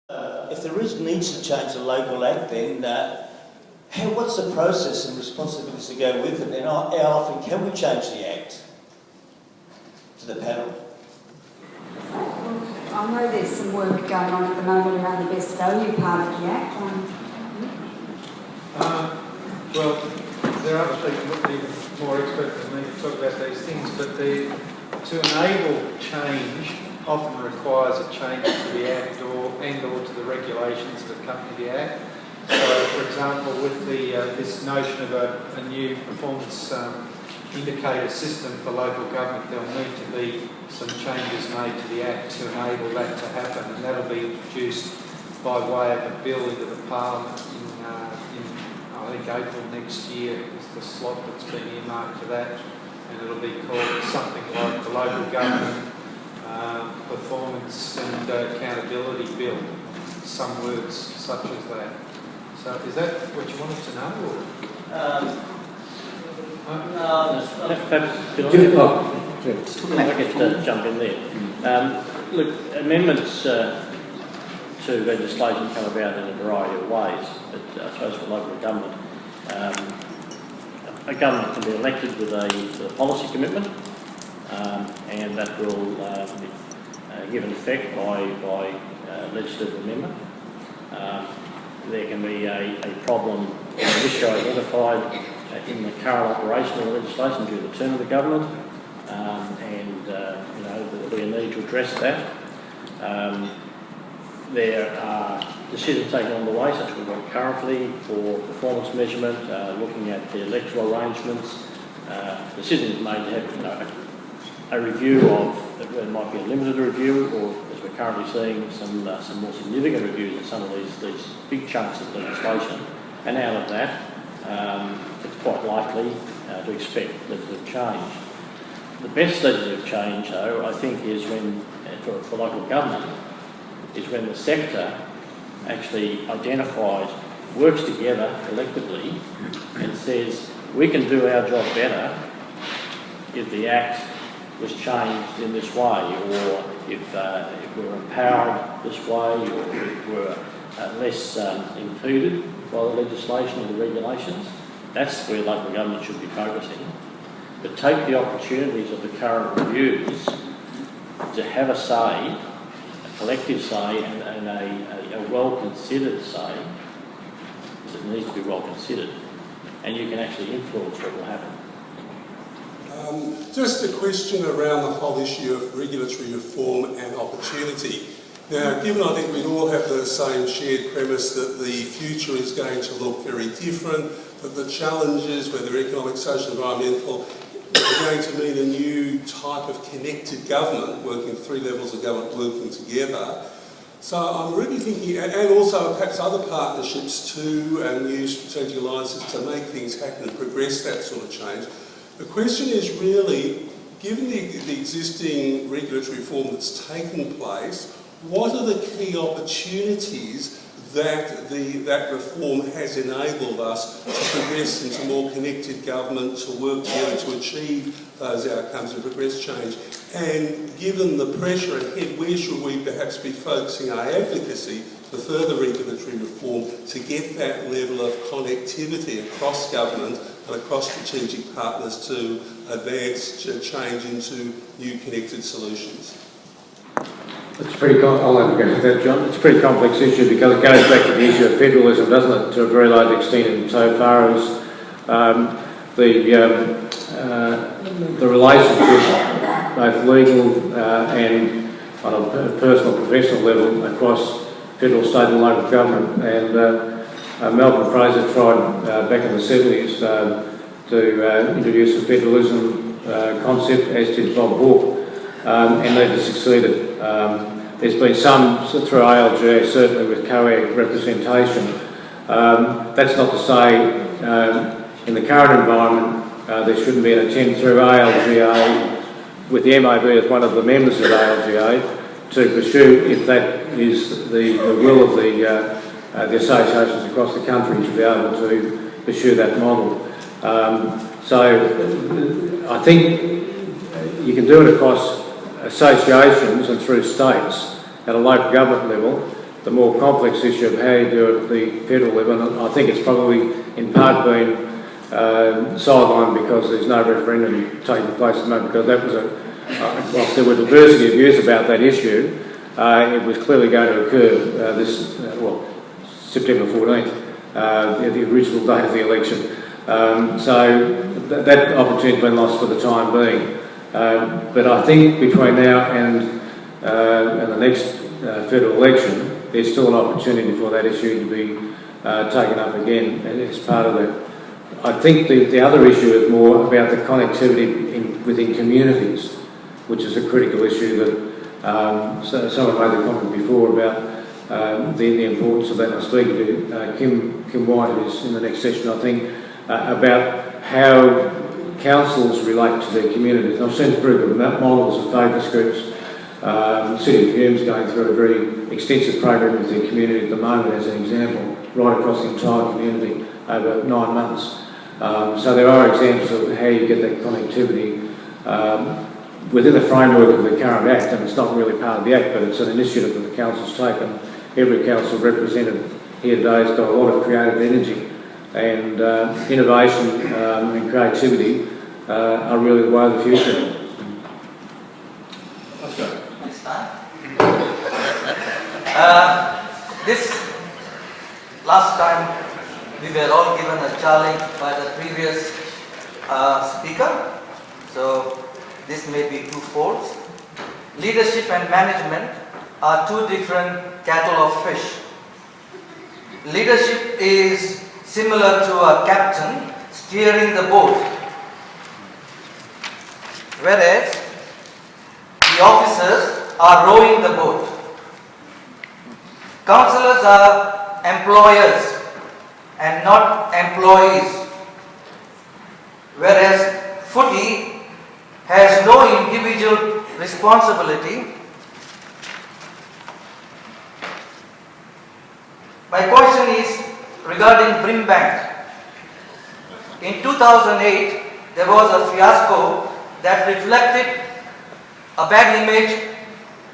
If there is needs to change the local act, then what's the process and responsibilities to go with it, and how often can we change the act to the panel? I know there's some work going on at the moment around the best value part of the act. Well, there are other people that would be more expert than me to talk about these things, but to enable change often requires a change to the Act or to the regulations that accompany the Act. So, for example, with this notion of a new performance indicator system for local government, there'll need to be some changes made to the Act to enable that to happen, and that'll be introduced by way of a bill into the Parliament in I think April next year is the slot that's been earmarked for that, and it'll be called something like the Local Government Performance and Accountability Bill, some words such as that. So is that what you wanted to know? Could I get jump in there? Look, amendments to legislation come about in a variety of ways, but I suppose for local government, a government can be elected with a policy commitment, and that will be given effect by legislative amendment. There can be a problem, an issue identified in the current operation of the legislation during the term of the government, and there'll be a need to address that. There are decisions taken on the way, such as we've got currently for performance measurement, looking at the electoral arrangements. Decisions made to have a review of, there might be a limited review, or as we're currently seeing, some more significant reviews of some of these big chunks of legislation. And out of that, it's quite likely to expect legislative change. The best legislative change, though, I think, is when, for local government, is when the sector actually identifies, works together collectively and says, we can do our job better if the Act was changed in this way, or if we're empowered this way, or if we're less impeded by the legislation or the regulations. That's where local government should be focusing. But take the opportunities of the current reviews to have a say, collective say, and a well-considered say, because it needs to be well-considered, and you can actually influence what will happen. Just a question around the whole issue of regulatory reform and opportunity. Now, given I think we all have the same shared premise that the future is going to look very different, that the challenges, whether economic, social, environmental, are going to mean a new type of connected government, working three levels of government working together. So I'm really thinking, and also perhaps other partnerships too, and new strategic alliances to make things happen and progress that sort of change. The question is really, given the existing regulatory reform that's taken place, what are the key opportunities that that reform has enabled us to progress into more connected government, to work together to achieve those outcomes and progress change? And given the pressure ahead, where should we perhaps be focusing our advocacy for further regulatory reform to get that level of connectivity across government and across strategic partners to advance change into new connected solutions? It's pretty. I'll have to go with that, John. It's a pretty complex issue because it goes back to the issue of federalism, doesn't it? To a very large extent, insofar as the relationship, both legal and on a personal, professional level, across federal, state, and local government. And Melbourne Fraser tried back in the 70s to introduce a federalism concept, as did Bob Hawke, and they just succeeded. There's been some through ALGA, certainly with co-ed representation. That's not to say in the current environment there shouldn't be an attempt through ALGA, with the MAV as one of the members of ALGA, to pursue, if that is the will of the associations across the country, to be able to pursue that model. So I think you can do it across associations and through states at a local government level, the more complex issue of how you do it at the federal level. And I think it's probably in part been sidelined because there's no referendum taking place at the moment, because that was whilst there were diversity of views about that issue, it was clearly going to occur September 14th, the original date of the election. So that opportunity's been lost for the time being. But I think between now and the next federal election, there's still an opportunity for that issue to be taken up again as part of that. I think the other issue is more about the connectivity within communities, which is a critical issue that someone made the comment before about the importance of that. I'm speaking to Kim White, who's in the next session, I think, about how councils relate to their communities. And I've seen very good models of focus groups. City of Hume's going through a very extensive program with their community at the moment, as an example, right across the entire community over 9 months. So there are examples of how you get that connectivity within the framework of the current Act, and it's not really part of the Act, but it's an initiative that the Council's taken. Every council represented here today has got a lot of creative energy, and innovation and creativity are really the way of the future. Next time. This last time we were all given a challenge by the previous speaker, so this may be twofold. Leadership and management are two different kettle of fish. Leadership is similar to a captain steering the boat, whereas the officers are rowing the boat. Councillors are employers and not employees, whereas footy has no individual responsibility. My question is regarding Brimbank. In 2008, there was a fiasco that reflected a bad image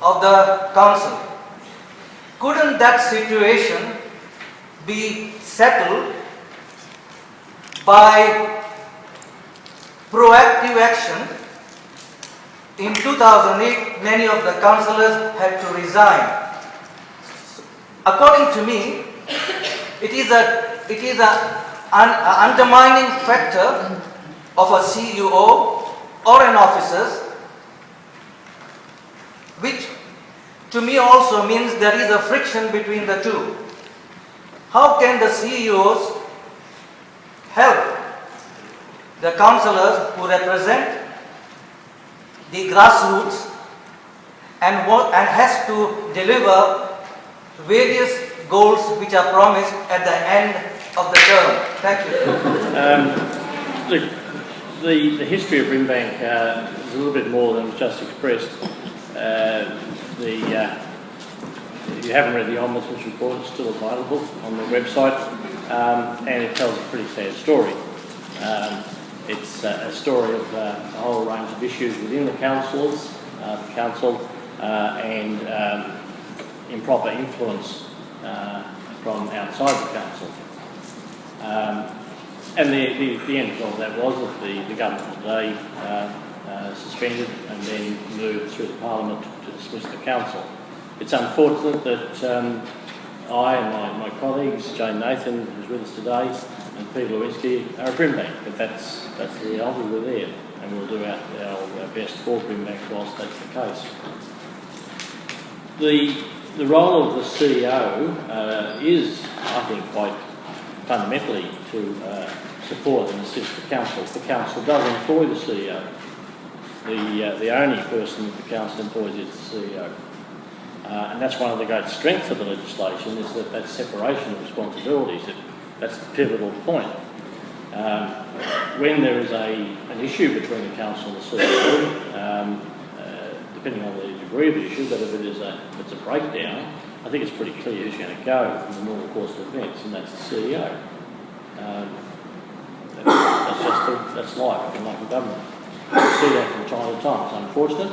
of the council. Couldn't that situation be settled by proactive action? In 2008, many of the councillors had to resign. According to me, it is an undermining factor of a CEO or an officer, which to me also means there is a friction between the two. How can the CEOs help the councillors who represent the grassroots and has to deliver various goals which are promised at the end of the term? Thank you. The history of Brimbank is a little bit more than was just expressed. If you haven't read the Ombudsman's report, it's still available on the website, and it tells a pretty sad story. It's a story of a whole range of issues within the council, and improper influence from outside the council. And the end result of that was that the government today suspended and then moved through the Parliament to dismiss the council. It's unfortunate that I and my colleagues, Jane Nathan, who's with us today, and Peter Lewinsky, are at Brimbank, but that's the reality. We're there, and we'll do our best for Brimbank whilst that's the case. The role of the CEO is, I think, quite fundamentally to support and assist the council. The council does employ the CEO. The only person that the council employs is the CEO. And that's one of the great strengths of the legislation, is that separation of responsibilities. That's the pivotal point. When there is an issue between the council and the CEO, depending on the degree of the issue, but if it's a breakdown, I think it's pretty clear who's going to go in the normal course of events, and that's the CEO. That's life in local government. We see that from time to time. It's unfortunate.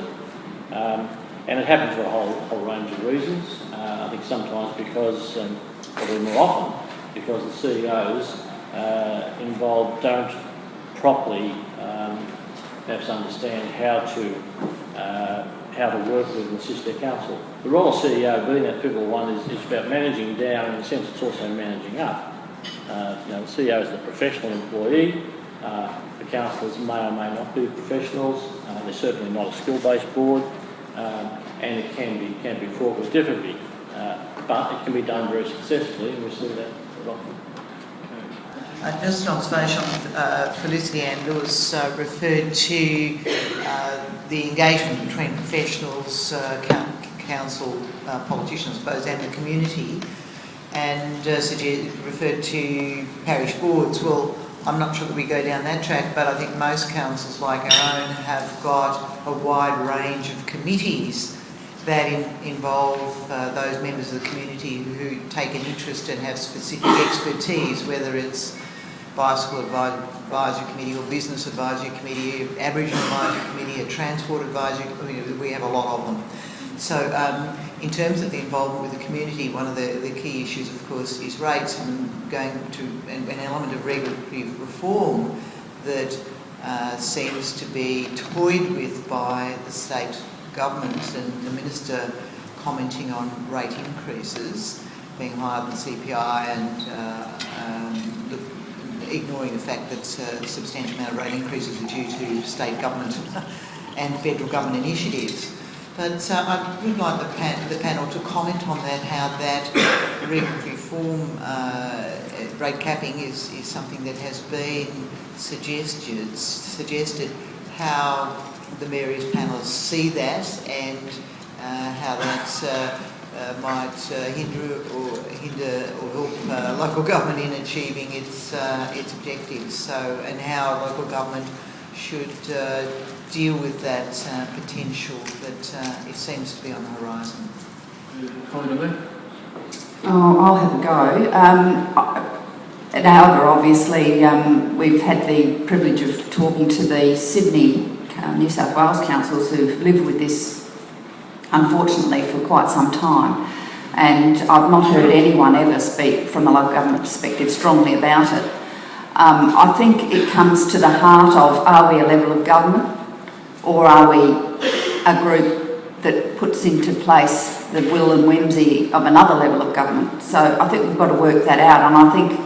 And it happens for a whole range of reasons. I think sometimes because, probably more often, because the CEOs involved don't properly perhaps understand how to work with and assist their council. The role of CEO, being that pivotal one, is about managing down. In a sense, it's also managing up. The CEO is the professional employee. The councillors may or may not be professionals. They're certainly not a skill-based board, and it can be fraught with difficulty. But it can be done very successfully, and we see that quite often. Just an observation on Felicity-Ann Lewis referred to the engagement between professionals, council, politicians, I suppose, and the community, and referred to parish boards. Well, I'm not sure that we go down that track, but I think most councils like our own have got a wide range of committees that involve those members of the community who take an interest and have specific expertise, whether it's Bicycle Advisory Committee or Business Advisory Committee, Aboriginal Advisory Committee, a Transport Advisory Committee. We have a lot of them. So in terms of the involvement with the community, one of the key issues, of course, is rates, and going to an element of regulatory reform that seems to be toyed with by the state government, and the Minister commenting on rate increases being higher than CPI, and ignoring the fact that a substantial amount of rate increases are due to state government and federal government initiatives. But I would like the panel to comment on that, how that regulatory reform, rate capping is something that has been suggested, how the various panels see that, and how that might hinder or help local government in achieving its objectives. So, and how local government should deal with that potential that it seems to be on the horizon. Comment on that? Oh, I'll have a go. At Alba, obviously, we've had the privilege of talking to the Sydney, New South Wales councils who've lived with this, unfortunately, for quite some time. And I've not heard anyone ever speak from a local government perspective strongly about it. I think it comes to the heart of, are we a level of government, or are we a group that puts into place the will and whimsy of another level of government? So I think we've got to work that out, and I think,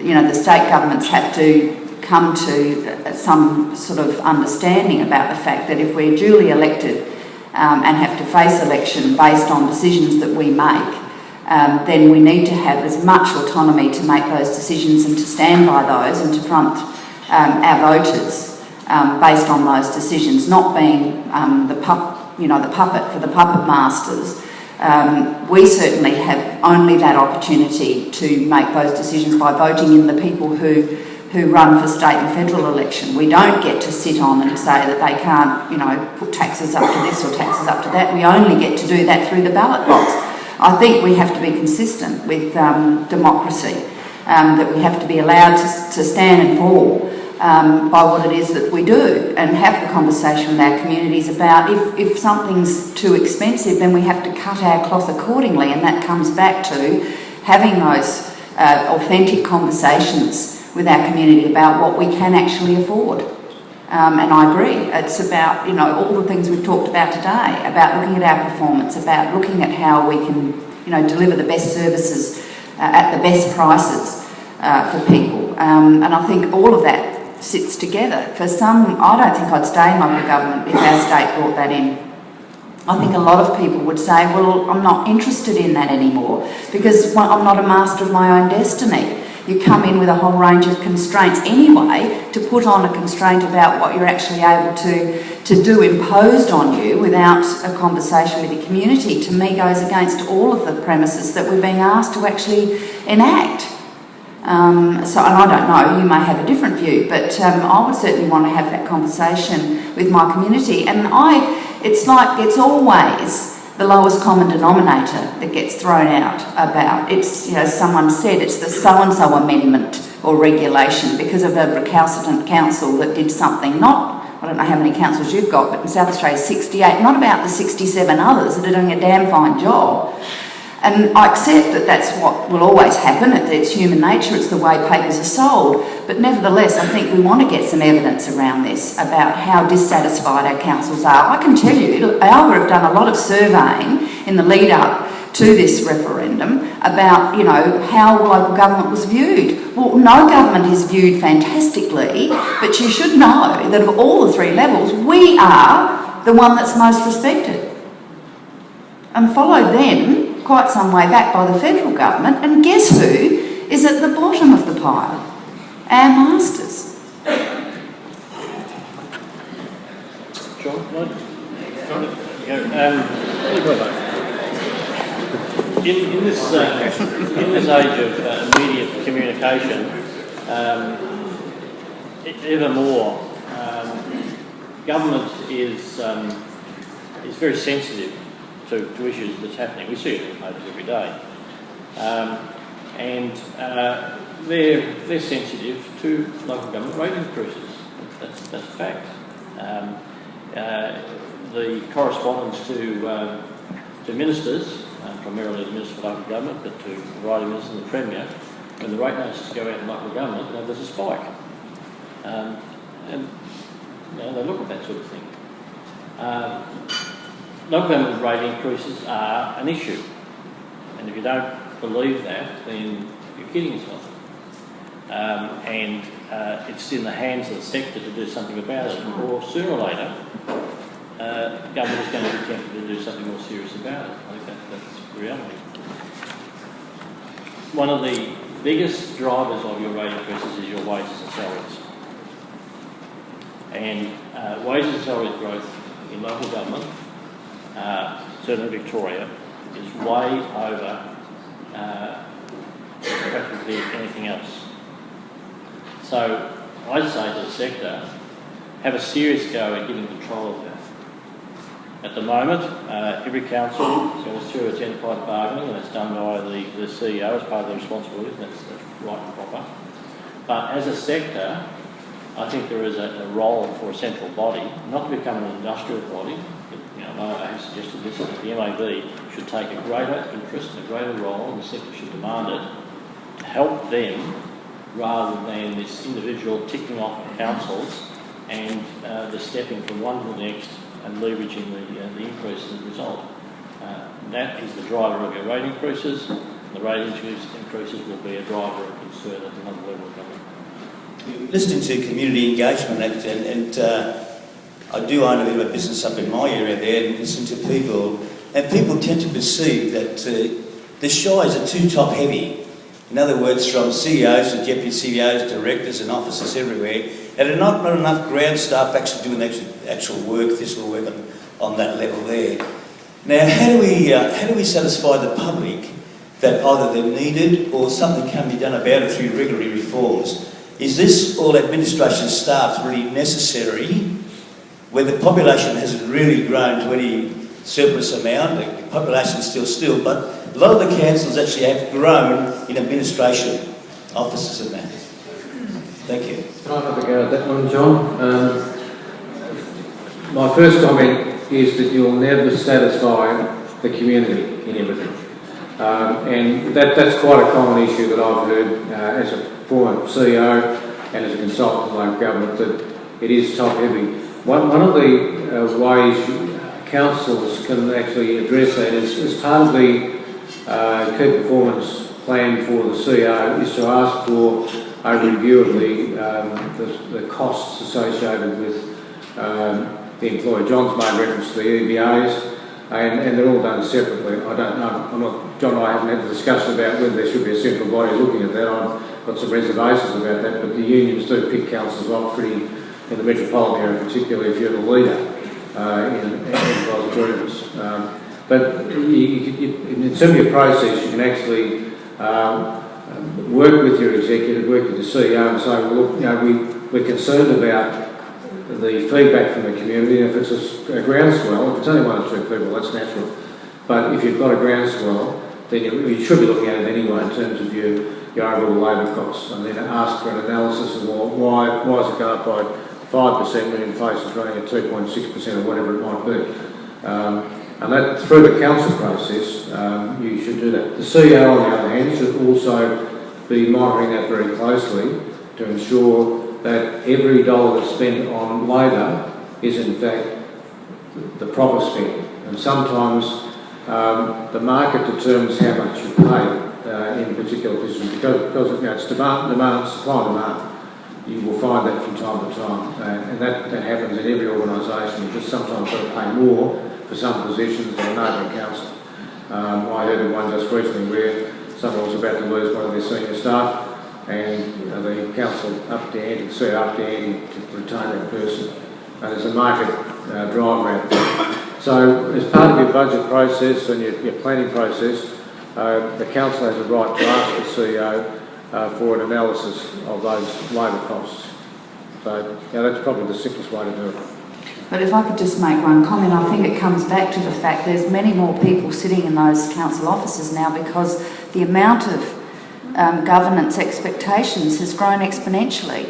the state governments have to come to some sort of understanding about the fact that if we're duly elected and have to face election based on decisions that we make, then we need to have as much autonomy to make those decisions and to stand by those and to front our voters based on those decisions, not being the puppet for the puppet masters. We certainly have only that opportunity to make those decisions by voting in the people who run for state and federal election. We don't get to sit on and say that they can't, put taxes up to this or taxes up to that. We only get to do that through the ballot box. I think we have to be consistent with democracy, that we have to be allowed to stand and fall by what it is that we do, and have the conversation with our communities about if something's too expensive, then we have to cut our cloth accordingly, and that comes back to having those authentic conversations with our community about what we can actually afford. And I agree, it's about, all the things we've talked about today, about looking at our performance, about looking at how we can, deliver the best services at the best prices for people. And I think all of that sits together. For some, I don't think I'd stay in local government if our state brought that in. I think a lot of people would say, well, I'm not interested in that anymore because I'm not a master of my own destiny. You come in with a whole range of constraints anyway. To put on a constraint about what you're actually able to do imposed on you without a conversation with the community, to me goes against all of the premises that we're being asked to actually enact. And I don't know, you may have a different view, but I would certainly want to have that conversation with my community. And it's always the lowest common denominator that gets thrown out about. It's, someone said it's the so-and-so amendment or regulation because of a recalcitrant council that did something, not I don't know how many councils you've got, but in South Australia 68, not about the 67 others that are doing a damn fine job. And I accept that that's what will always happen, it's human nature, it's the way papers are sold, but nevertheless I think we want to get some evidence around this about how dissatisfied our councils are. I can tell you, ALGA have done a lot of surveying in the lead up to this referendum about, you know, how local government was viewed. Well, no government is viewed fantastically, but you should know that of all the three levels, we are the one that's most respected. And followed then quite some way back by the federal government, and guess who is at the bottom of the pile? Our masters. In this age of immediate communication, ever more, government is very sensitive to issues that's happening. We see it in the papers every day. And they're sensitive to local government rate increases. That's a fact. The correspondence to ministers, primarily the Minister for Local Government, but to the Riding Minister and the Premier, when the rate notices go out in local government, there's a spike. And you know, they look at that sort of thing. Local government rate increases are an issue, and if you don't believe that, then you're kidding yourself. It's in the hands of the sector to do something about it, or sooner or later, government is going to be tempted to do something more serious about it. I think that's the reality. One of the biggest drivers of your rate increases is your wages and salaries. And wages and salaries growth in local government, certainly Victoria, is way over practically anything else. So I say to the sector, have a serious go at getting control of that. At the moment, every council goes through its enterprise bargaining, and it's done by the CEO as part of the responsibilities, and that's right and proper. But as a sector, I think there is a role for a central body, not to become an industrial body. You know, I have suggested this, that the MAV should take a greater interest and a greater role, and the sector should demand it, to help them rather than this individual ticking off of councils and the stepping from one to the next and leveraging the increase as a result. That is the driver of your rate increases. The rate increases will be a driver of concern at another level of government. Listening to Community Engagement Act, and I do own a bit of a business up in my area there, and listen to people, and people tend to perceive that the shies are too top-heavy. In other words, from CEOs to deputy CEOs, directors and officers everywhere, and not enough ground staff actually doing actual work, physical work on that level there. Now, how do we satisfy the public that either they're needed or something can be done about it through regulatory reforms? Is this all administration staff really necessary where the population hasn't really grown to any surplus amount? The population is still, but a lot of the councils actually have grown in administration, offices and that. Thank you. Can I have a go at that one, John? My first comment is that you'll never satisfy the community in everything. And that's quite a common issue that I've heard as a former CEO and as a consultant in local government, that it is top-heavy. One of the ways councils can actually address that is as part of the key performance plan for the CEO is to ask for a review of the costs associated with the employee. John's made reference to the EBAs, and they're all done separately. I don't know. John and I haven't had a discussion about whether there should be a central body looking at that. I've got some reservations about that, but the unions do pick councils off pretty in the metropolitan area, particularly if you're the leader in enterprise agreements. But in terms of your process, you can actually work with your executive, work with the CEO, and say, well, look, you know, we're concerned about the feedback from the community. And if it's a groundswell, if it's only one or two people, that's natural. But if you've got a groundswell, then you should be looking at it anyway in terms of your overall labour costs, and then ask for an analysis of why has it gone up by 5% when inflation's running at 2.6% or whatever it might be. And that through the council process, you should do that. The CEO, on the other hand, should also be monitoring that very closely to ensure that every dollar that's spent on labour is in fact the proper spend. And sometimes the market determines how much you pay in a particular position because it's demand, supply and demand. You will find that from time to time, and that happens in every organisation. You just sometimes got to pay more for some positions than a neighbouring council. I heard of one just recently where someone was about to lose one of their senior staff, and the council upped the ante to retain that person. And there's a market driver out there. So as part of your budget process and your planning process, the council has a right to ask the CEO for an analysis of those labour costs. So that's probably the simplest way to do it. But if I could just make one comment, I think it comes back to the fact there's many more people sitting in those council offices now because the amount of governance expectations has grown exponentially.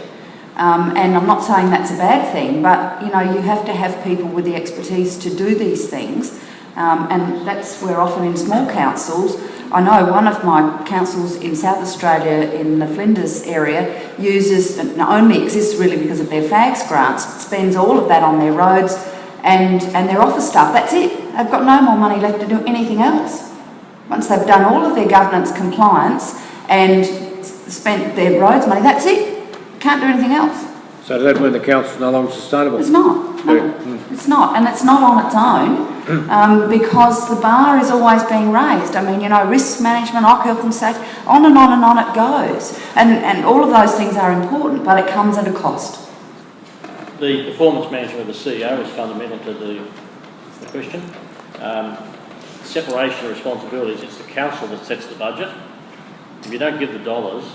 And I'm not saying that's a bad thing, but you have to have people with the expertise to do these things. And that's where often in small councils, I know one of my councils in South Australia in the Flinders area only exists really because of their FAGS grants, spends all of that on their roads and their office staff. That's it. They've got no more money left to do anything else. Once they've done all of their governance compliance and spent their roads money, that's it. Can't do anything else. So does that mean the council's no longer sustainable? It's not. No, it's not. And it's not on its own because the bar is always being raised. I mean, risk management, health and safety, on and on and on it goes. And all of those things are important, but it comes at a cost. The performance management of the CEO is fundamental to the question. Separation of responsibilities, it's the council that sets the budget. If you don't give the dollars,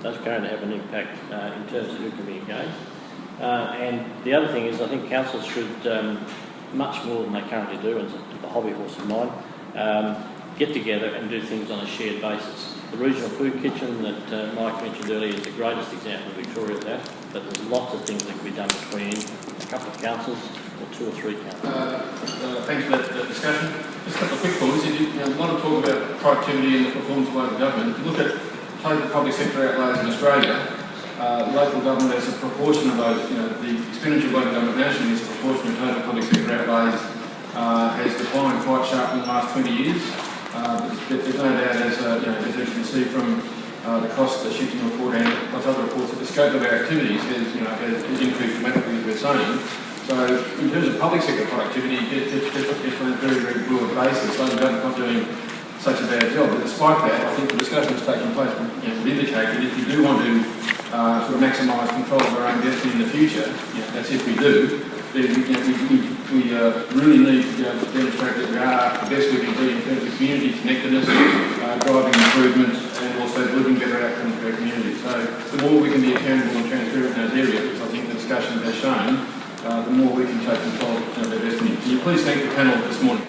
that's going to have an impact in terms of who can be engaged. And the other thing is I think councils should, much more than they currently do, and it's a hobby horse of mine, get together and do things on a shared basis. The regional food kitchen that Mike mentioned earlier is the greatest example in Victoria of that, but there's lots of things that can be done between a couple of councils or 2 or 3 councils. Thanks for that discussion. Just a couple of quick points. A lot of talk about productivity and the performance of local government. If you look at total public sector outlays in Australia, local government as a proportion of those, the expenditure of local government nationally as a proportion of total public sector outlays has declined quite sharply in the last 20 years. But there's no doubt, as you can see from the cost of the shifting report and plus other reports, that the scope of our activities has increased dramatically, as we're saying. So in terms of public sector productivity, it's on a very, very broad basis. Local government's not doing such a bad job. But despite that, I think the discussion that's taking place would indicate that if you do want to sort of maximise control of our own destiny in the future, that's if we do, then we really need to demonstrate that we are the best we can be in terms of community connectedness, driving improvement, and also delivering better outcomes for our community. So the more we can be accountable and transparent in those areas, which I think the discussion has shown, the more we can take control of our destiny. Can you please thank the panel this morning?